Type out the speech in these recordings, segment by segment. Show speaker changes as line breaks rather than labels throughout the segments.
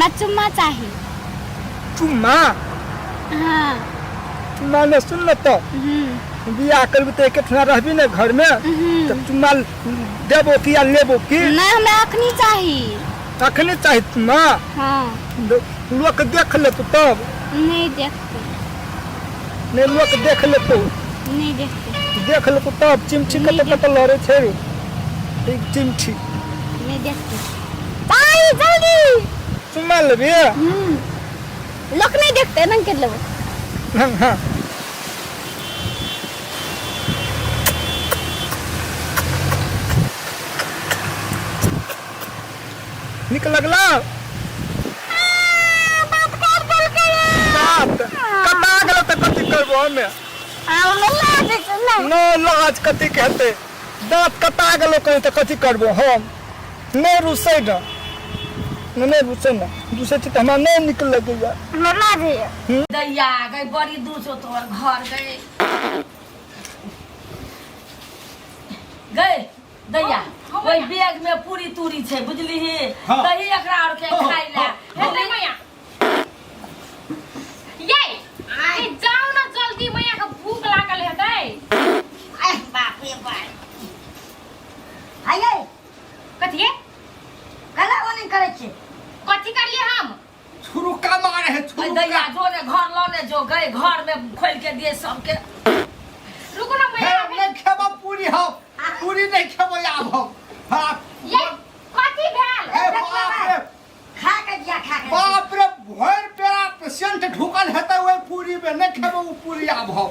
हमरा चुम्मा चाहिए।
चुम्मा?
हाँ।
चुम्मा ने सुन ल तो बियाह करबी तो कितना रहबी ने घर में तो चुम्मा देबो कि या लेबो कि?
नहीं हमरा अखनी चाहिए।
अखनी चाहिए चुम्मा?
हाँ।
लोग देख ले तो तब?
नहीं देखते।
नहीं लोग देख ले तो?
नहीं देखते।
देख ले तो तब चिमची कत लड़े छे रे एक चिमची।
नहीं देखते। भाई जल्दी
चुम्मा लेबी?
लोग नहीं देखते नंग के लेबो।
हां निकल लगला
बात कर बोल के
बात कटा गेल त कथि करबो हमे? न लाज कथि कहते दांत कटा गेलो कहीं त कथि करबो हम? नहीं रुसै न नहीं रुसै न दूसरे चीज हमरा नहीं निकल लगैया।
हमरा जे
दैया गई बड़ी दूर से तोहर घर गए गए दैया ओई बैग में पूरी तूरी छे बुझली ही दही एकरा और के खाइ ले हेले मैया
ये आई जाओ ना जल्दी मैया के भूख लागल है दे
ए बाप रे बाप आये
कथि
कला ओने करे छे
कथि करलिए हम
छुरू का मारे है छुरू
दैया जो ने घर लने जो गए घर में खोल के दिए सबके
रुको ना मैया
नहीं खेबो पूरी हो पूरी नहीं खेबो आब हो हां
ये कथि भेल
बाप रे
खा के दिया खा के
बाप रे भोर पेरा पेशेंट ढुकल हेतै ओइ पूरी में नहीं खेबो उ पूरी आब हो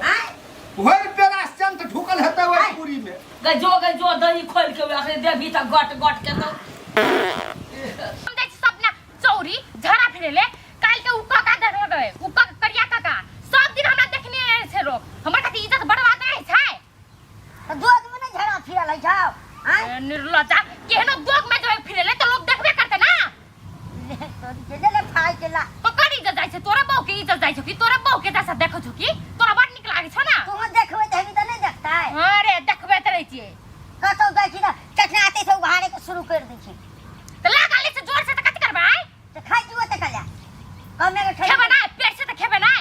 भोर पेरा पेशेंट ढुकल हेतै ओइ पूरी में
गई जो दही खोल के आखिर देबी त गट के तो
हम देख सपना चौरी झरा फिरेले काल के उका का दे गए उका करिया काका सब दिन हमरा देखने छे लोग हमर कथि इज्जत बर्बाद नहीं छै
दोग में नहीं झड़ा फिरल है जाओ
निर्लज्जा केहनो दोग में जब फिरेले तो लोग देखबे करते ना
ले ले फाइ के ला
तो करी इज्जत जाय छै तोरा बहू के इज्जत जाय छै कि तोरा बहू के जैसा देखो छ कि तोरा बड़ निक लागे छ ना
तुम देखबे त तो नहीं देखता है
अरे देखबे त रही छिए
कतो गई छी ना चटना आते से उघाड़े के शुरू कर दी छी
तो लागले से जोर से त कथि करबै
तो खाइ जुओ त कल्या कमे के खाइ
खेबे ना पेट से त खेबे ना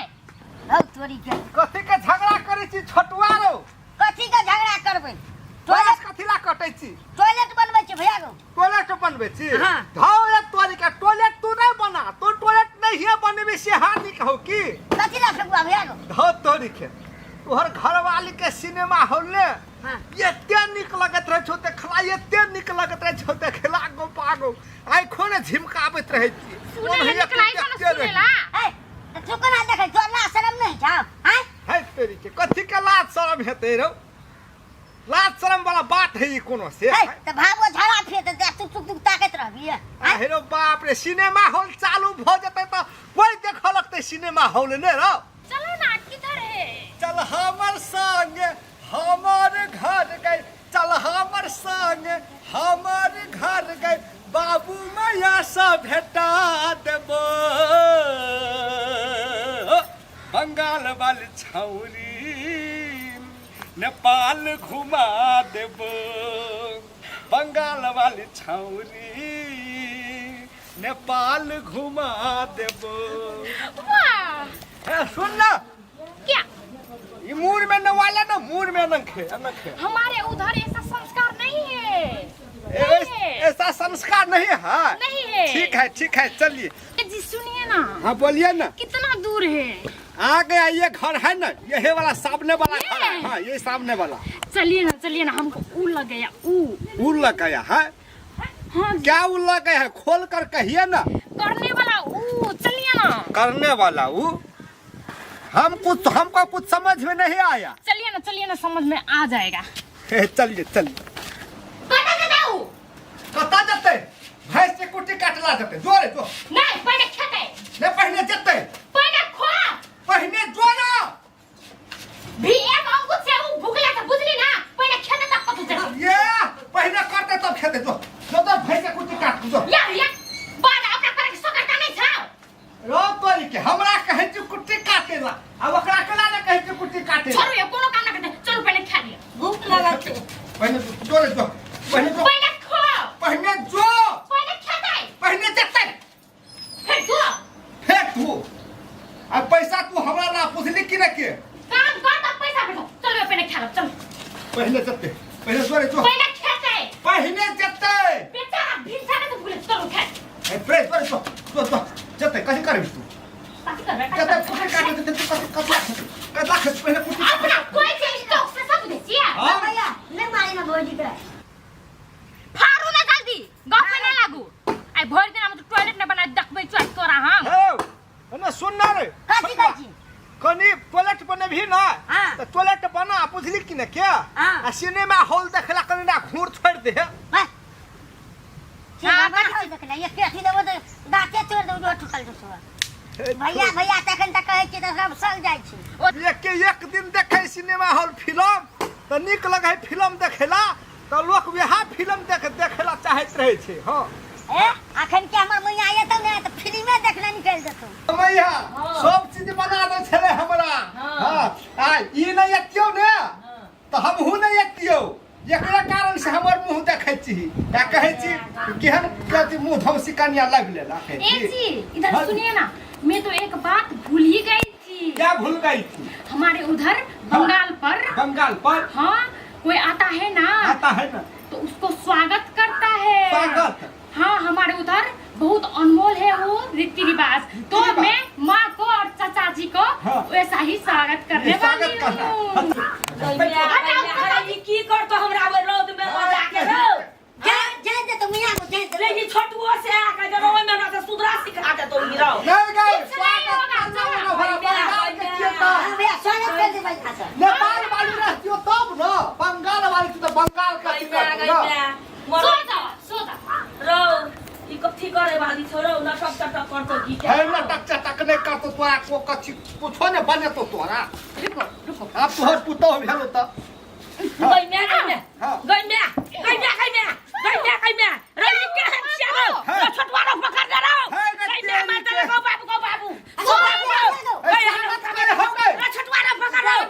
हौ तोरी के
कथि के झगड़ा करे छी छोटुआ रो?
कथी के झगड़ा करबै
टॉयलेट कथि ला कटै छी?
टॉयलेट बनबै छी भैया गो
टॉयलेट बनबै छी?
हाँ।
धाओ एक तोरी के टॉयलेट तू नहीं बना तो टॉयलेट नहीं है बनबे से हानि कहू की?
कथी ला फेकुआ भैया गो
धाओ तोरी के तोहर घरवाली के सिनेमा हॉल ले
हां
एते निक लगत रहे छो देखला एते निक लगत रहे छो देखला गो पागो आँखों ने झिमकाबत रहे छी
सुने ले निकलाई न सुनेला
ए तू कोना देखै तो ला शरम नहीं छौ हैं
है तेरी के कथि के लाज शरम हेते रो? लाज शरम वाला बात है ई कोनो से?
ए त भागो झड़ा फिर त देख टुक ताकत रहबी है
हेरो बाप रे सिनेमा हॉल चालू भ जते त कोई देख लगते सिनेमा हॉल ने रो?
चलो ना किधर है
चल हमर संग हमर घर गए चल हमर संग हमर घर गए बाबू मैया से भेटा देबो बंगाल वाली छौरी नेपाल घुमा देबो बंगाल वाली छौरी नेपाल घुमा देबो।
वाह
सुन ना
क्या
ये मूड में न वाला ना मूड में न खे
हमारे उधर ऐसा संस्कार नहीं है
ऐसा संस्कार नहीं है
नहीं है
ठीक है चलिए
जी सुनिए ना
हाँ बोलिए ना
कितना दूर है
आ गया ये घर है ना यही वाला सामने वाला घर है हाँ ये सामने वाला
चलिए ना हमको ऊ लग गया ऊ
लग गया है
हाँ
क्या ऊ लग गया है खोल कर कहिए ना
करने वाला ऊ चलिए ना
करने वाला ऊ हमको कुछ समझ में नहीं आया
चलिए ना समझ में आ जाएगा
चलिए कता जते भैंस के कुटी काटला जते जोरे जो
नहीं पहले खेते
ने पहले जते
पहले खो
पहले जो ना
भी एक अंगूर से ऊ भूखला था बुझली ना पहले खेते तक पहुंच जाए
ये पहले करते तब खेते जो तो भैंस के कुटी काट जो
या बार अपना पर के सकरता नहीं था
रो तोरी के हमरा कहे जे कुटी काटेला अब ओकरा केला ने कहे जे कुटी काटेला
छोड़ो ये कोनो काम ना करते चलो पहले खा लिया
भूख लगत है
पहले जोरे जो पहले जो
पहले खो
पहले जो
पहले खेते
पहले जते
फिर
तू आ पैसा तू हमरा ना पुछली कि ना के
काम कर तब पैसा भेटो चलो पहले खा लो चलो
पहले जते पहले सोरे तो
पहले खेते
पहले जते
बेचारा भिक्षा ने तो भूले चलो खा
ए प्रेस पर तो जते कहीं करबी तू
बाकी कर बेटा
जते फुटे काट दे तू कदा खस पहले पुटी
अपना कोई चीज तो से सब देसिया
हां
भैया ले मारी ना भौजी के
फारू ना जल्दी गप ना लागू आई भर दिन हम तो टॉयलेट में बना देखबै चोइस तोरा हम
हे ना सुन ना रे
काची काची
कनी टॉयलेट बने भी ना
हाँ।
तो टॉयलेट बना पुछली कि ना क्या
हाँ।
आ सिनेमा हॉल देखला कनी ना घूर छोड़ दे
बस हां काची देखला ये केठी देबो तो दांते छोड़ दो जो टूटल जो भैया भैया तखन तक कहै छी त सब सल जाइ छी
एक दिन देखे सिनेमा हॉल फिल्म तो निक लगे फिल्म देखेला तो लोग वह फिल्म देखेला चाहत रहे छे हां
ए अखन के हमर मैया आए त ने त फिल्मे देखले निकल जतो
मैया सब चीज बना दे छले हमरा हां आ ई नहीं एतियो ने तो हमहु नहीं एतियो एकरा कारण से हमर मुंह देखै छी या कहै छी केहन कति मुंह धमसी कनिया लग लेला
ए जी इधर सुनिए ना मैं तो एक बात भूल ही गई थी
क्या भूल गई थी
हमारे उधर बंगाल पर हाँ कोई आता है ना तो उसको स्वागत करता है
स्वागत
हाँ हमारे उधर बहुत अनमोल है वो रीति रिवाज तो मैं माँ को और चाचा जी को वैसा ही स्वागत करने वाली हूँ
की कर तो हमरा रोड में मजा के रो
जे दे तो मैया को जे
ले ये छोटुओ से आके जब ओय में ना सुधरा सिखा दे तो हीरो
नहीं गई
भैया स्वागत कर दे भाई खासा
नेपाल वाली रहती हो तब ना बंगाल वाली तो बंगाल का
सोचा
रो ई कथी करे वाली छोरो ना सब टक करतो की
है ना टक नहीं कर तो तोरा को कथी कुछो ने बने तो तोरा रुको अब तोहर पुतो भेलो त
गई मैं रो ये के है चारो छोटवा रो पकड़ दे रो गई मैं मत को बाबू छोटवा रो पकड़ रो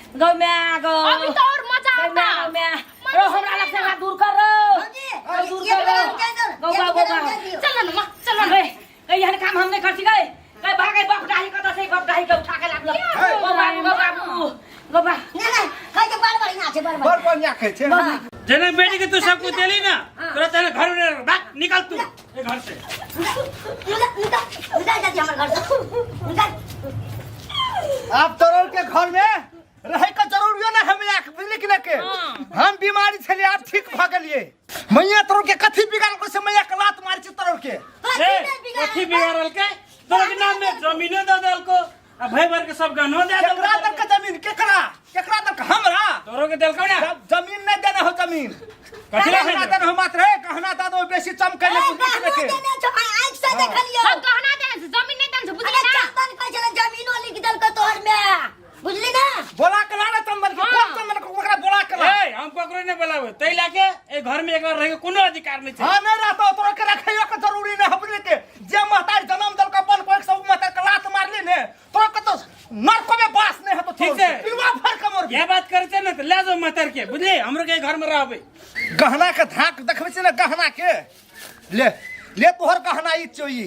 अभी तो और मजा आता रो हमरा लग से दूर कर रो चल ना चल ना यहन काम हम नहीं करती गए कई भागे बाप डाही का से बाप डाही के उठा के लाग गो बाबू
खाइ के बार बार यहाँ छे बार
बड़ बढ़िया खाइ छे
जने बेटी के तू सब कुछ देली ना तोरा तेरे घर में भाग निकल तू ए घर से
निकाल जाती हमर घर से निकाल
आप तोर के घर में रहे का जरूरी ना हम या बुझली कि ना के हम बीमारी छले आप ठीक भ गेलिए मैया तोर के कथी बिगाड़ को से मैया के लात मार छ तोर के
कथी बिगाड़ल के तोरा के नाम में जमीन दे देल को आ भाई भर के सब गहनो दे देल
केकरा तक के जमीन केकरा तक हमरा
तोरो के देल को ना
जमीन नहीं देना हो जमीन
कथी
कहना देना हो मात्र है कहना दादो बेसी चमकै ले बुझली कि ना के
आँख से देखलियो
हम कहना दे जमीन नहीं दन से बुझली ना
चंदन कहै छले जमीनो लिख देल को तोहर में बुझली ना
बोला के लाना चंदन के कोन चंदन को ओकरा बोला के
ए हम पकड़ो नहीं बोलावे तै लाके ए घर में एक बार रहे के कोनो अधिकार नहीं छै
हां नहीं रहतो तोरा के रखैयो के जरूरी नहीं बुझली के जे महतार जन्म दल का बन पर सब महतार के लात मारली ने तोरा के तो नरक में बास नहीं है तो
ठीक है
पिलवा भर के मोर
ये बात करे छ ना तो ले जाओ महतार के बुझली हमरो के घर में रहबे
गहना के धाक देखबै छै ना गहना के ले तोहर गहना ई चोई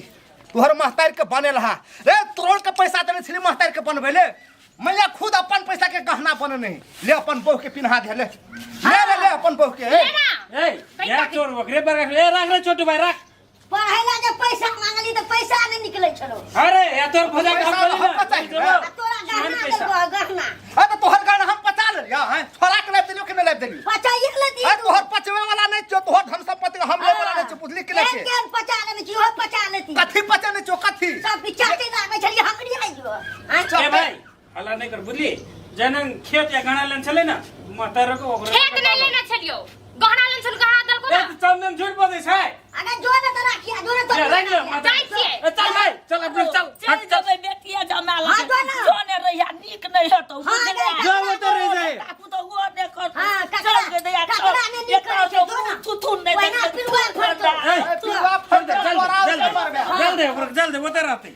तोहर महतार के बनेल हा रे तोहर के पैसा देने छली महतार के बनबैले मैया खुद अपन पैसा के गहना बन नहीं ले अपन बहू के पिन्हा दे ले अपन बहू के
ए या चोर बकरे पर ए राख रे छोटू भाई राख
पढ़ैला जे पैसा मांगली त पैसा नहीं निकलै छलो
अरे या तोर भजा का
तोरा गहना
आ तो तोहर गहना हम पचा ले या हैं छोरा के लाइब देलियो कि नहीं लाइब देलियो
पचाइए ले दी
आ तोहर पचवे वाला नहीं छो तोहर हम संपत्ति हम ले वाला नहीं छो बुझली कि नहीं
केन पचा ले छी हो पचा लेती
कथी पचा नहीं छो कथी
सब पिचाते लागे छली हमरी आइयो
ए भाई हल्ला नहीं कर बुझली जनन खेत या गहना लेन चले ना महतार को ओकरा
खेत नहीं लेना छलियो गहना लेन छल गहना दल को
ए चंदन झूठ बोले छै
अरे जो न त राखिया जो न
ये रख लो
तो
जाई छिए
चल भाई चल अब चल चल दे वो तो रहते